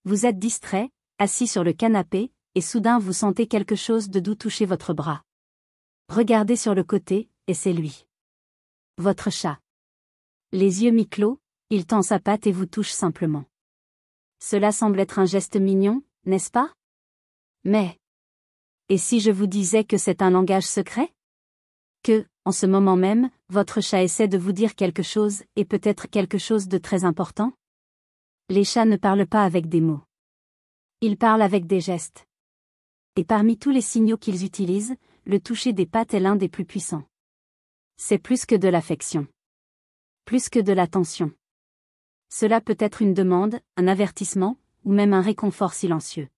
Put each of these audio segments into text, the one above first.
Vous êtes distrait, assis sur le canapé, et soudain vous sentez quelque chose de doux toucher votre bras. Regardez sur le côté, et c'est lui. Votre chat. Les yeux mi-clos, il tend sa patte et vous touche simplement. Cela semble être un geste mignon, n'est-ce pas? Mais... Et si je vous disais que c'est un langage secret? Que, en ce moment même, votre chat essaie de vous dire quelque chose, et peut-être quelque chose de très important? Les chats ne parlent pas avec des mots. Ils parlent avec des gestes. Et parmi tous les signaux qu'ils utilisent, le toucher des pattes est l'un des plus puissants. C'est plus que de l'affection. Plus que de l'attention. Cela peut être une demande, un avertissement, ou même un réconfort silencieux.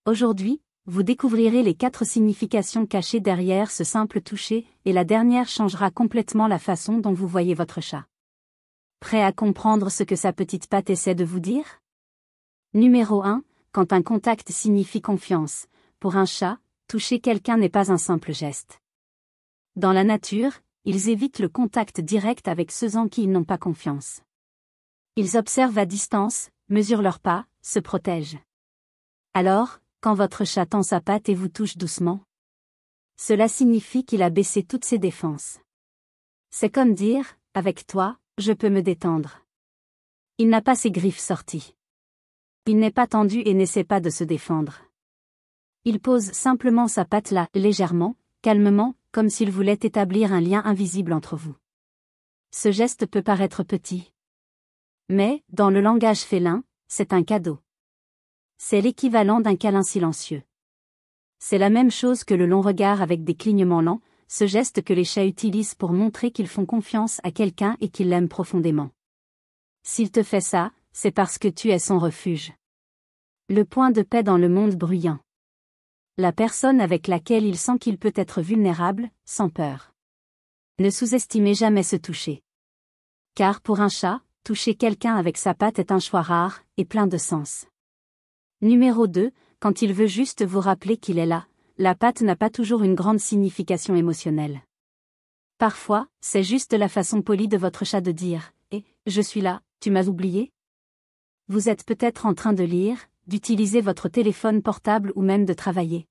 Aujourd'hui, vous découvrirez les 4 significations cachées derrière ce simple toucher, et la dernière changera complètement la façon dont vous voyez votre chat. Prêt à comprendre ce que sa petite patte essaie de vous dire? Numéro 1, quand un contact signifie confiance. Pour un chat, toucher quelqu'un n'est pas un simple geste. Dans la nature, ils évitent le contact direct avec ceux en qui ils n'ont pas confiance. Ils observent à distance, mesurent leurs pas, se protègent. Alors, quand votre chat tend sa patte et vous touche doucement, cela signifie qu'il a baissé toutes ses défenses. C'est comme dire, avec toi, je peux me détendre. Il n'a pas ses griffes sorties. Il n'est pas tendu et n'essaie pas de se défendre. Il pose simplement sa patte là, légèrement, calmement, comme s'il voulait établir un lien invisible entre vous. Ce geste peut paraître petit. Mais, dans le langage félin, c'est un cadeau. C'est l'équivalent d'un câlin silencieux. C'est la même chose que le long regard avec des clignements lents, ce geste que les chats utilisent pour montrer qu'ils font confiance à quelqu'un et qu'ils l'aiment profondément. S'il te fait ça, c'est parce que tu es son refuge. Le point de paix dans le monde bruyant. La personne avec laquelle il sent qu'il peut être vulnérable, sans peur. Ne sous-estimez jamais ce toucher. Car pour un chat, toucher quelqu'un avec sa patte est un choix rare, et plein de sens. Numéro 2, quand il veut juste vous rappeler qu'il est là, la patte n'a pas toujours une grande signification émotionnelle. Parfois, c'est juste la façon polie de votre chat de dire « Eh, je suis là, tu m'as oublié ?» Vous êtes peut-être en train de lire, d'utiliser votre téléphone portable ou même de travailler.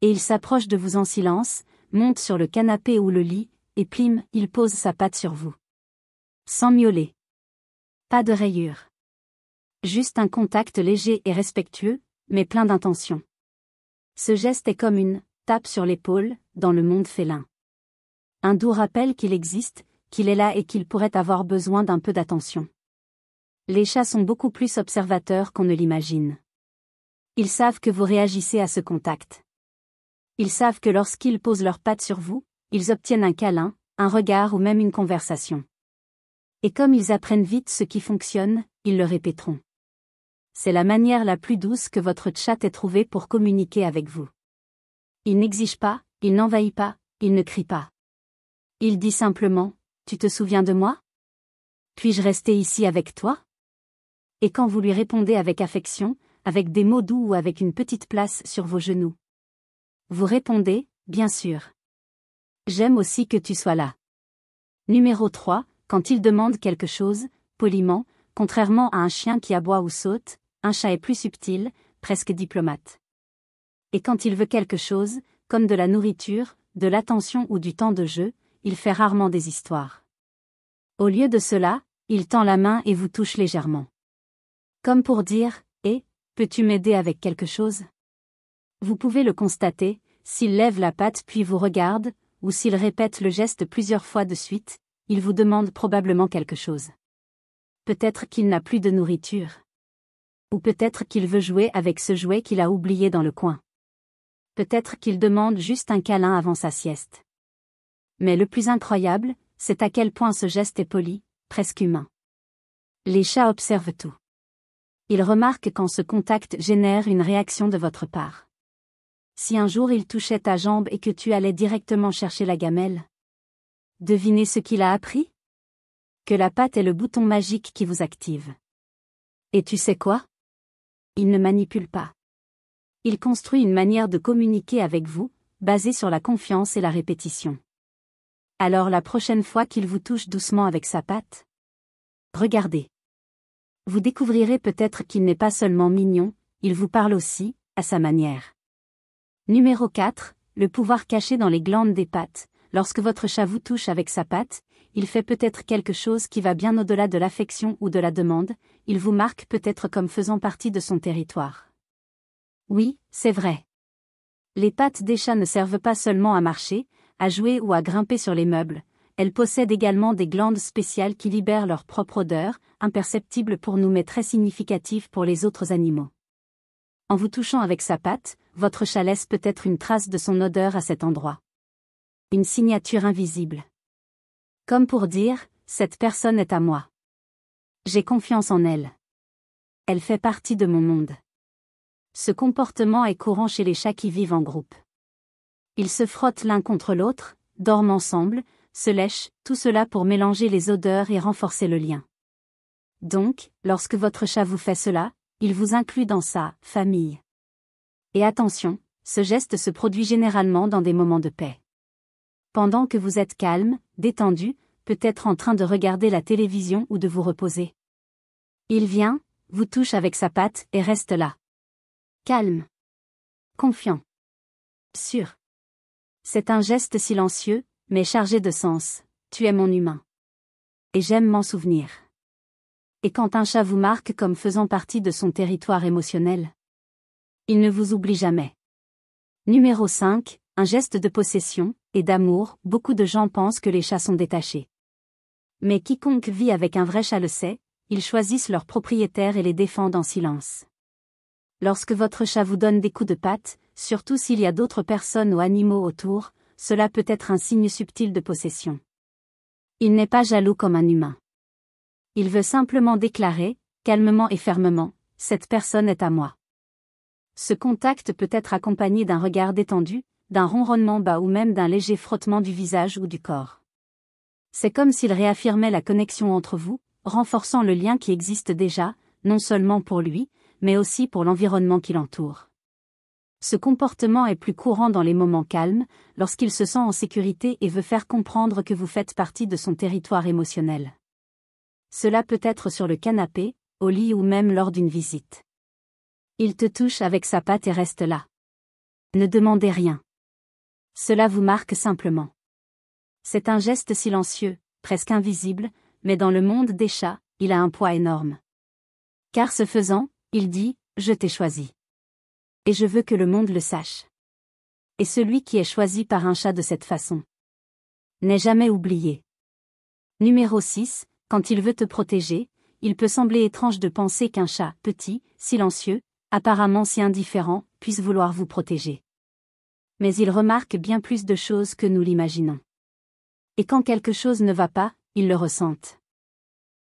Et il s'approche de vous en silence, monte sur le canapé ou le lit, et plim, il pose sa patte sur vous. Sans miauler. Pas de rayures. Juste un contact léger et respectueux, mais plein d'intention. Ce geste est comme une tape sur l'épaule, dans le monde félin. Un doux rappel qu'il existe, qu'il est là et qu'il pourrait avoir besoin d'un peu d'attention. Les chats sont beaucoup plus observateurs qu'on ne l'imagine. Ils savent que vous réagissez à ce contact. Ils savent que lorsqu'ils posent leurs pattes sur vous, ils obtiennent un câlin, un regard ou même une conversation. Et comme ils apprennent vite ce qui fonctionne, ils le répéteront. C'est la manière la plus douce que votre chat ait trouvée pour communiquer avec vous. Il n'exige pas, il n'envahit pas, il ne crie pas. Il dit simplement, « Tu te souviens de moi? Puis-je rester ici avec toi ?» Et quand vous lui répondez avec affection, avec des mots doux ou avec une petite place sur vos genoux, vous répondez, « Bien sûr. J'aime aussi que tu sois là. » Numéro 3, quand il demande quelque chose, poliment, contrairement à un chien qui aboie ou saute, un chat est plus subtil, presque diplomate. Et quand il veut quelque chose, comme de la nourriture, de l'attention ou du temps de jeu, il fait rarement des histoires. Au lieu de cela, il tend la main et vous touche légèrement. Comme pour dire, « Eh, peux-tu m'aider avec quelque chose ?» Vous pouvez le constater, s'il lève la patte puis vous regarde, ou s'il répète le geste plusieurs fois de suite, il vous demande probablement quelque chose. Peut-être qu'il n'a plus de nourriture. Ou peut-être qu'il veut jouer avec ce jouet qu'il a oublié dans le coin. Peut-être qu'il demande juste un câlin avant sa sieste. Mais le plus incroyable, c'est à quel point ce geste est poli, presque humain. Les chats observent tout. Ils remarquent quand ce contact génère une réaction de votre part. Si un jour il touchait ta jambe et que tu allais directement chercher la gamelle, devinez ce qu'il a appris? Que la patte est le bouton magique qui vous active. Et tu sais quoi? Il ne manipule pas. Il construit une manière de communiquer avec vous, basée sur la confiance et la répétition. Alors la prochaine fois qu'il vous touche doucement avec sa patte, regardez. Vous découvrirez peut-être qu'il n'est pas seulement mignon, il vous parle aussi, à sa manière. Numéro 4, le pouvoir caché dans les glandes des pattes. Lorsque votre chat vous touche avec sa patte, il fait peut-être quelque chose qui va bien au-delà de l'affection ou de la demande, il vous marque peut-être comme faisant partie de son territoire. Oui, c'est vrai. Les pattes des chats ne servent pas seulement à marcher, à jouer ou à grimper sur les meubles, elles possèdent également des glandes spéciales qui libèrent leur propre odeur, imperceptible pour nous mais très significative pour les autres animaux. En vous touchant avec sa patte, votre chat laisse peut-être une trace de son odeur à cet endroit. Une signature invisible. Comme pour dire, cette personne est à moi. J'ai confiance en elle. Elle fait partie de mon monde. Ce comportement est courant chez les chats qui vivent en groupe. Ils se frottent l'un contre l'autre, dorment ensemble, se lèchent, tout cela pour mélanger les odeurs et renforcer le lien. Donc, lorsque votre chat vous fait cela, il vous inclut dans sa famille. Et attention, ce geste se produit généralement dans des moments de paix. Pendant que vous êtes calme, détendu, peut-être en train de regarder la télévision ou de vous reposer. Il vient, vous touche avec sa patte et reste là. Calme. Confiant. Sûr. C'est un geste silencieux, mais chargé de sens. Tu es mon humain. Et j'aime m'en souvenir. Et quand un chat vous marque comme faisant partie de son territoire émotionnel, il ne vous oublie jamais. Numéro 5, un geste de possession et d'amour. Beaucoup de gens pensent que les chats sont détachés. Mais quiconque vit avec un vrai chat le sait, ils choisissent leurs propriétaires et les défendent en silence. Lorsque votre chat vous donne des coups de patte, surtout s'il y a d'autres personnes ou animaux autour, cela peut être un signe subtil de possession. Il n'est pas jaloux comme un humain. Il veut simplement déclarer, calmement et fermement, « Cette personne est à moi ». Ce contact peut être accompagné d'un regard détendu, d'un ronronnement bas ou même d'un léger frottement du visage ou du corps. C'est comme s'il réaffirmait la connexion entre vous, renforçant le lien qui existe déjà, non seulement pour lui, mais aussi pour l'environnement qui l'entoure. Ce comportement est plus courant dans les moments calmes, lorsqu'il se sent en sécurité et veut faire comprendre que vous faites partie de son territoire émotionnel. Cela peut être sur le canapé, au lit ou même lors d'une visite. Il te touche avec sa patte et reste là. Ne demandez rien. Cela vous marque simplement. C'est un geste silencieux, presque invisible, mais dans le monde des chats, il a un poids énorme. Car ce faisant, il dit, « Je t'ai choisi. Et je veux que le monde le sache. » Et celui qui est choisi par un chat de cette façon n'est jamais oublié. Numéro 6, quand il veut te protéger, il peut sembler étrange de penser qu'un chat, petit, silencieux, apparemment si indifférent, puisse vouloir vous protéger. Mais il remarque bien plus de choses que nous l'imaginons. Et quand quelque chose ne va pas, ils le ressentent.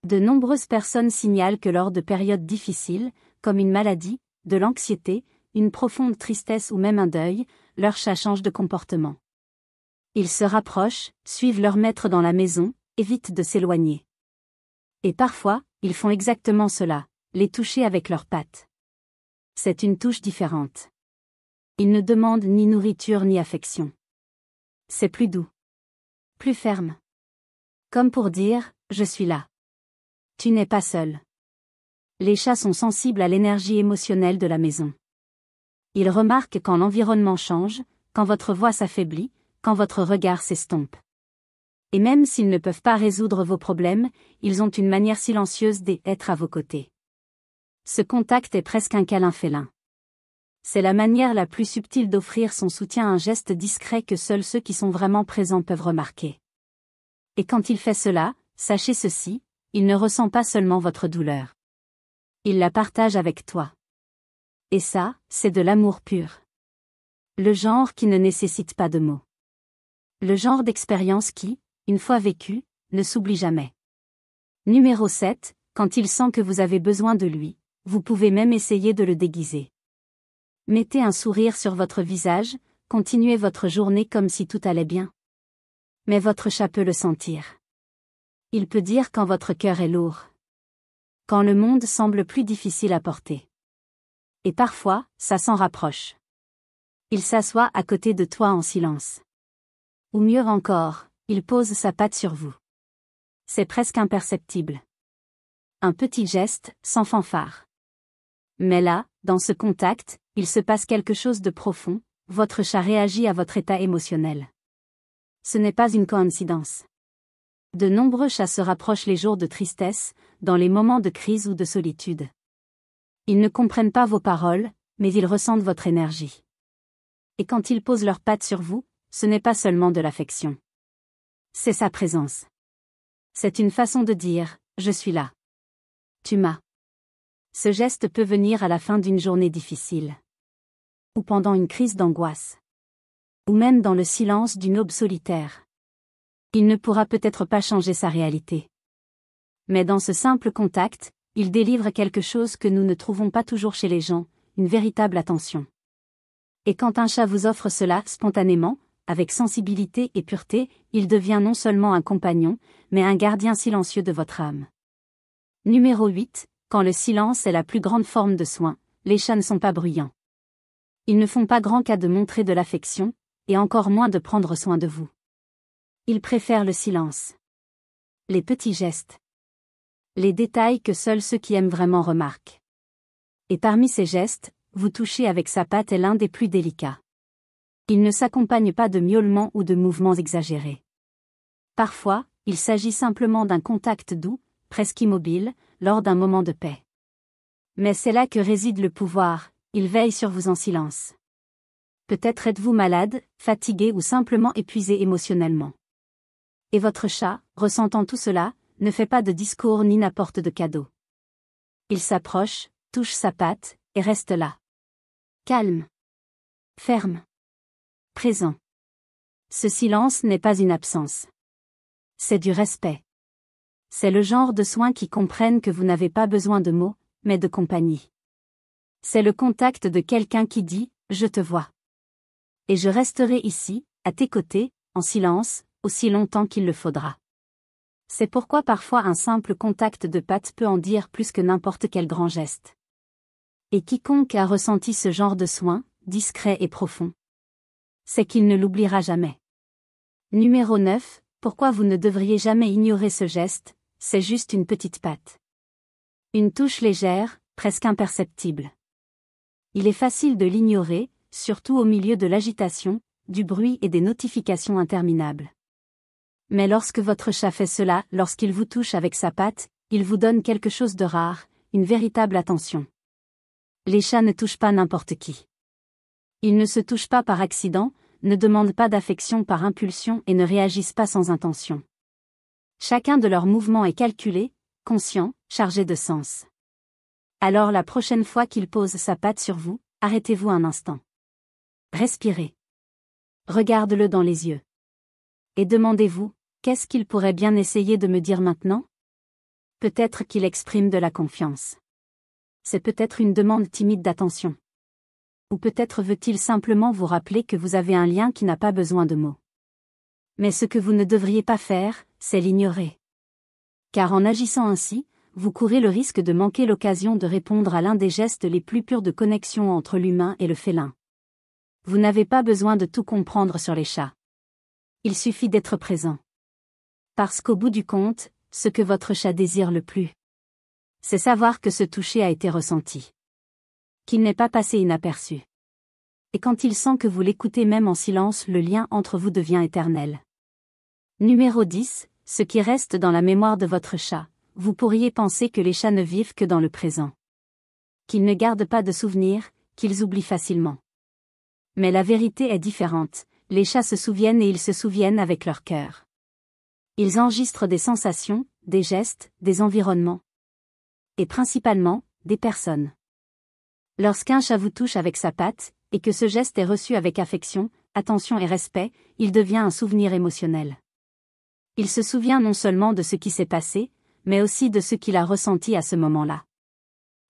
De nombreuses personnes signalent que lors de périodes difficiles, comme une maladie, de l'anxiété, une profonde tristesse ou même un deuil, leur chat change de comportement. Ils se rapprochent, suivent leur maître dans la maison, évitent de s'éloigner. Et parfois, ils font exactement cela, les toucher avec leurs pattes. C'est une touche différente. Ils ne demandent ni nourriture ni affection. C'est plus doux. Plus ferme. Comme pour dire, je suis là. Tu n'es pas seul. Les chats sont sensibles à l'énergie émotionnelle de la maison. Ils remarquent quand l'environnement change, quand votre voix s'affaiblit, quand votre regard s'estompe. Et même s'ils ne peuvent pas résoudre vos problèmes, ils ont une manière silencieuse d'être à vos côtés. Ce contact est presque un câlin félin. C'est la manière la plus subtile d'offrir son soutien, un geste discret que seuls ceux qui sont vraiment présents peuvent remarquer. Et quand il fait cela, sachez ceci, il ne ressent pas seulement votre douleur. Il la partage avec toi. Et ça, c'est de l'amour pur. Le genre qui ne nécessite pas de mots. Le genre d'expérience qui, une fois vécue, ne s'oublie jamais. Numéro 7, quand il sent que vous avez besoin de lui, vous pouvez même essayer de le déguiser. Mettez un sourire sur votre visage, continuez votre journée comme si tout allait bien. Mais votre chat peut le sentir. Il peut dire quand votre cœur est lourd. Quand le monde semble plus difficile à porter. Et parfois, ça s'en rapproche. Il s'assoit à côté de toi en silence. Ou mieux encore, il pose sa patte sur vous. C'est presque imperceptible. Un petit geste, sans fanfare. Mais là, dans ce contact, il se passe quelque chose de profond, votre chat réagit à votre état émotionnel. Ce n'est pas une coïncidence. De nombreux chats se rapprochent les jours de tristesse, dans les moments de crise ou de solitude. Ils ne comprennent pas vos paroles, mais ils ressentent votre énergie. Et quand ils posent leurs pattes sur vous, ce n'est pas seulement de l'affection. C'est sa présence. C'est une façon de dire « Je suis là. Tu m'as ». Ce geste peut venir à la fin d'une journée difficile. Ou pendant une crise d'angoisse. Ou même dans le silence d'une aube solitaire. Il ne pourra peut-être pas changer sa réalité. Mais dans ce simple contact, il délivre quelque chose que nous ne trouvons pas toujours chez les gens, une véritable attention. Et quand un chat vous offre cela spontanément, avec sensibilité et pureté, il devient non seulement un compagnon, mais un gardien silencieux de votre âme. Numéro 8. Quand le silence est la plus grande forme de soin, les chats ne sont pas bruyants. Ils ne font pas grand cas de montrer de l'affection, et encore moins de prendre soin de vous. Ils préfèrent le silence. Les petits gestes. Les détails que seuls ceux qui aiment vraiment remarquent. Et parmi ces gestes, vous toucher avec sa patte est l'un des plus délicats. Il ne s'accompagne pas de miaulements ou de mouvements exagérés. Parfois, il s'agit simplement d'un contact doux, presque immobile, lors d'un moment de paix. Mais c'est là que réside le pouvoir, il veille sur vous en silence. Peut-être êtes-vous malade, fatigué ou simplement épuisé émotionnellement. Et votre chat, ressentant tout cela, ne fait pas de discours ni n'apporte de cadeau. Il s'approche, touche sa patte, et reste là. Calme. Ferme. Présent. Ce silence n'est pas une absence. C'est du respect. C'est le genre de soins qui comprennent que vous n'avez pas besoin de mots, mais de compagnie. C'est le contact de quelqu'un qui dit « Je te vois. Et je resterai ici, à tes côtés, en silence, aussi longtemps qu'il le faudra. » C'est pourquoi parfois un simple contact de patte peut en dire plus que n'importe quel grand geste. Et quiconque a ressenti ce genre de soin, discret et profond, c'est qu'il ne l'oubliera jamais. Numéro 9. Pourquoi vous ne devriez jamais ignorer ce geste, c'est juste une petite patte. Une touche légère, presque imperceptible. Il est facile de l'ignorer, surtout au milieu de l'agitation, du bruit et des notifications interminables. Mais lorsque votre chat fait cela, lorsqu'il vous touche avec sa patte, il vous donne quelque chose de rare, une véritable attention. Les chats ne touchent pas n'importe qui. Ils ne se touchent pas par accident, ne demandent pas d'affection par impulsion et ne réagissent pas sans intention. Chacun de leurs mouvements est calculé, conscient, chargé de sens. Alors la prochaine fois qu'il pose sa patte sur vous, arrêtez-vous un instant. Respirez. Regarde-le dans les yeux. Et demandez-vous, qu'est-ce qu'il pourrait bien essayer de me dire maintenant? Peut-être qu'il exprime de la confiance. C'est peut-être une demande timide d'attention. Ou peut-être veut-il simplement vous rappeler que vous avez un lien qui n'a pas besoin de mots. Mais ce que vous ne devriez pas faire, c'est l'ignorer. Car en agissant ainsi, vous courez le risque de manquer l'occasion de répondre à l'un des gestes les plus purs de connexion entre l'humain et le félin. Vous n'avez pas besoin de tout comprendre sur les chats. Il suffit d'être présent. Parce qu'au bout du compte, ce que votre chat désire le plus, c'est savoir que ce toucher a été ressenti. Qu'il n'est pas passé inaperçu. Et quand il sent que vous l'écoutez même en silence, le lien entre vous devient éternel. Numéro 10. Ce qui reste dans la mémoire de votre chat. Vous pourriez penser que les chats ne vivent que dans le présent. Qu'ils ne gardent pas de souvenirs, qu'ils oublient facilement. Mais la vérité est différente, les chats se souviennent et ils se souviennent avec leur cœur. Ils enregistrent des sensations, des gestes, des environnements. Et principalement, des personnes. Lorsqu'un chat vous touche avec sa patte, et que ce geste est reçu avec affection, attention et respect, il devient un souvenir émotionnel. Il se souvient non seulement de ce qui s'est passé, mais aussi de ce qu'il a ressenti à ce moment-là.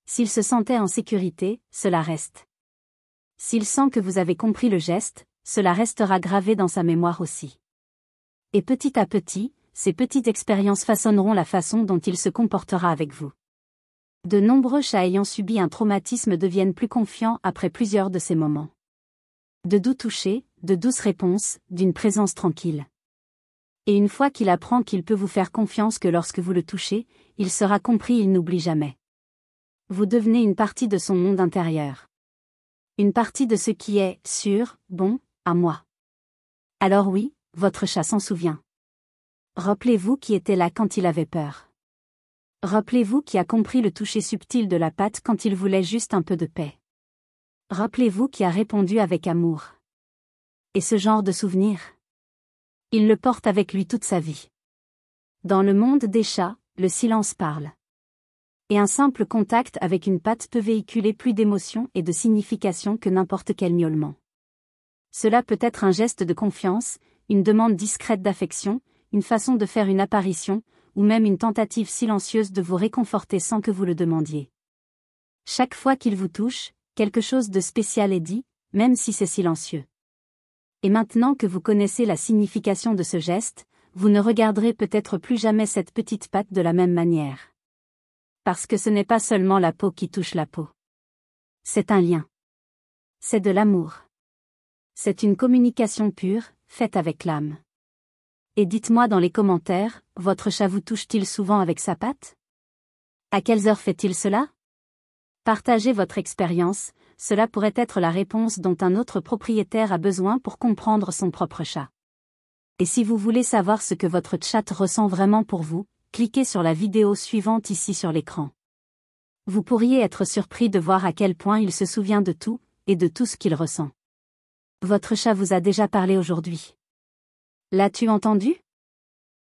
S'il se sentait en sécurité, cela reste. S'il sent que vous avez compris le geste, cela restera gravé dans sa mémoire aussi. Et petit à petit, ces petites expériences façonneront la façon dont il se comportera avec vous. De nombreux chats ayant subi un traumatisme deviennent plus confiants après plusieurs de ces moments. De doux touchés, de douces réponses, d'une présence tranquille. Et une fois qu'il apprend qu'il peut vous faire confiance que lorsque vous le touchez, il sera compris, il n'oublie jamais. Vous devenez une partie de son monde intérieur. Une partie de ce qui est sûr, bon, à moi. Alors oui, votre chat s'en souvient. Rappelez-vous qui était là quand il avait peur. Rappelez-vous qui a compris le toucher subtil de la patte quand il voulait juste un peu de paix. Rappelez-vous qui a répondu avec amour. Et ce genre de souvenir, il le porte avec lui toute sa vie. Dans le monde des chats, le silence parle. Et un simple contact avec une patte peut véhiculer plus d'émotion et de signification que n'importe quel miaulement. Cela peut être un geste de confiance, une demande discrète d'affection, une façon de faire une apparition, ou même une tentative silencieuse de vous réconforter sans que vous le demandiez. Chaque fois qu'il vous touche, quelque chose de spécial est dit, même si c'est silencieux. Et maintenant que vous connaissez la signification de ce geste, vous ne regarderez peut-être plus jamais cette petite patte de la même manière. Parce que ce n'est pas seulement la peau qui touche la peau. C'est un lien. C'est de l'amour. C'est une communication pure, faite avec l'âme. Et dites-moi dans les commentaires, votre chat vous touche-t-il souvent avec sa patte? À quelles heures fait-il cela? Partagez votre expérience, cela pourrait être la réponse dont un autre propriétaire a besoin pour comprendre son propre chat. Et si vous voulez savoir ce que votre chat ressent vraiment pour vous, cliquez sur la vidéo suivante ici sur l'écran. Vous pourriez être surpris de voir à quel point il se souvient de tout, et de tout ce qu'il ressent. Votre chat vous a déjà parlé aujourd'hui. L'as-tu entendu?